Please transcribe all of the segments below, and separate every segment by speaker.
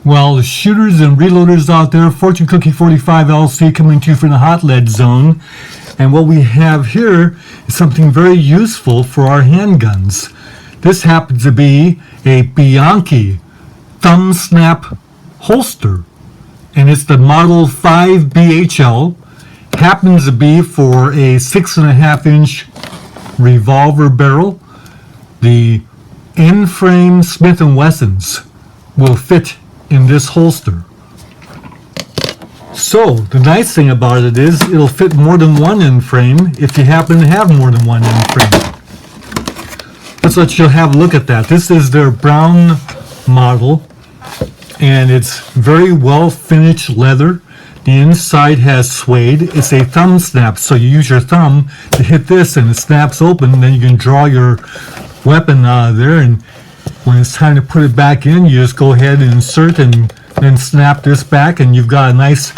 Speaker 1: Well, shooters and reloaders out there, Fortune Cookie 45 LC coming to you from the hot lead zone. And what we have here is something very useful for our handguns. This happens to be a Bianchi Thumbsnap holster. And it's the model 5BHL. Happens to be for a 6.5-inch revolver barrel. The in-frame Smith & Wessons will fit in this holster. So the nice thing about it is it'll fit more than one in-frame if you happen to have more than one in-frame. Let's let you have a look at that. This is their brown model, and it's very well finished leather. The inside has suede. It's a thumb snap, so you use your thumb to hit this and it snaps open, and then you can draw your weapon out of there, and when it's time to put it back in, you just go ahead and insert and then snap this back, and you've got a nice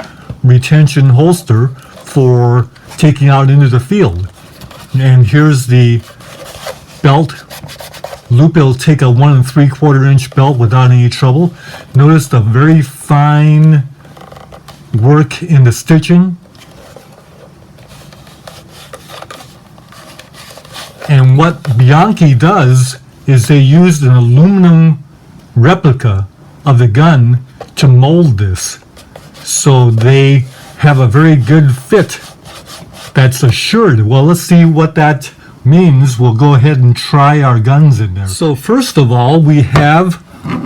Speaker 1: retention holster for taking out into the field. And here's the belt loop. It'll take a 1 3/4 inch belt without any trouble. Notice the very fine work in the stitching. And what Bianchi does is they used an aluminum replica of the gun to mold this. So they have a very good fit that's assured. Well, let's see what that means. We'll go ahead and try our guns in there. So first of all, we have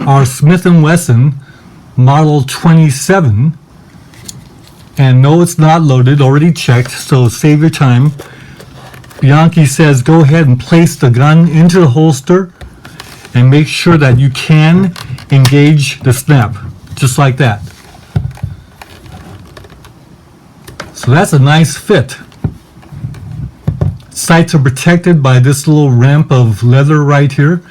Speaker 1: our Smith & Wesson Model 27. And no, it's not loaded, already checked, so save your time. Bianchi says go ahead and place the gun into the holster and make sure that you can engage the snap, just like that. So that's a nice fit. Sights are protected by this little ramp of leather right here.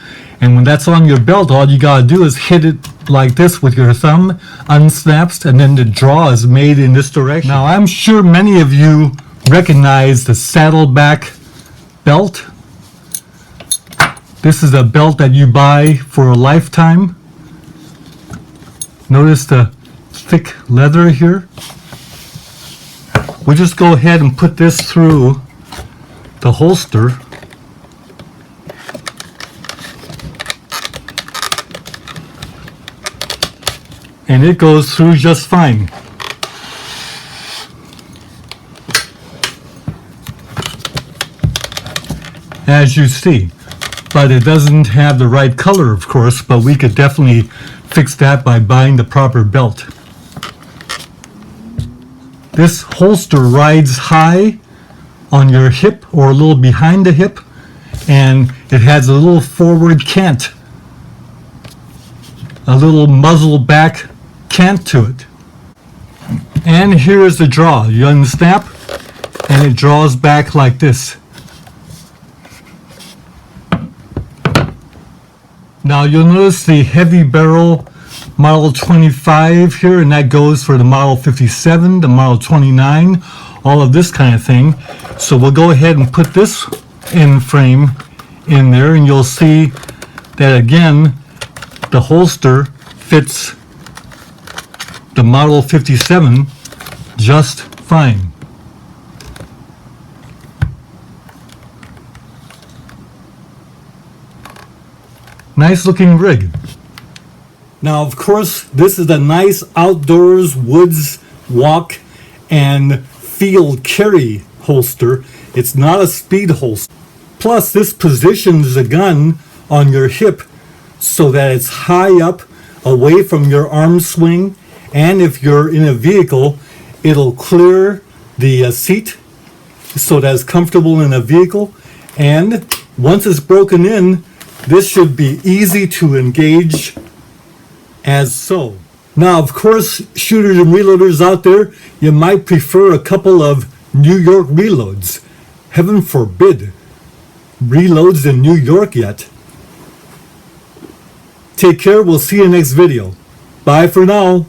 Speaker 1: And when that's on your belt, all you gotta do is hit it like this with your thumb, unsnaps, and then the draw is made in this direction. Now, I'm sure many of you recognize the saddleback belt. This is a belt that you buy for a lifetime. Notice the thick leather here. We'll just go ahead and put this through the holster. And it goes through just fine. As you see. But it doesn't have the right color, of course, but we could definitely fix that by buying the proper belt. This holster rides high on your hip or a little behind the hip, and it has a little forward cant, a little muzzle back cant to it. And here is the draw. You unsnap and it draws back like this. Now you'll notice the heavy barrel Model 25 here, and that goes for the Model 57, the Model 29, all of this kind of thing. So we'll go ahead and put this in frame in there, and you'll see that again the holster fits the Model 57 just fine. Nice looking rig. Now, of course, this is a nice outdoors woods walk and field carry holster. It's not a speed holster. Plus, this positions the gun on your hip so that it's high up away from your arm swing, and if you're in a vehicle, it'll clear the seat so that it's comfortable in a vehicle. And once it's broken in, this should be easy to engage as so. Now, of course, shooters and reloaders out there, you might prefer a couple of New York reloads. Heaven forbid reloads in New York yet. Take care. We'll see you next video. Bye for now.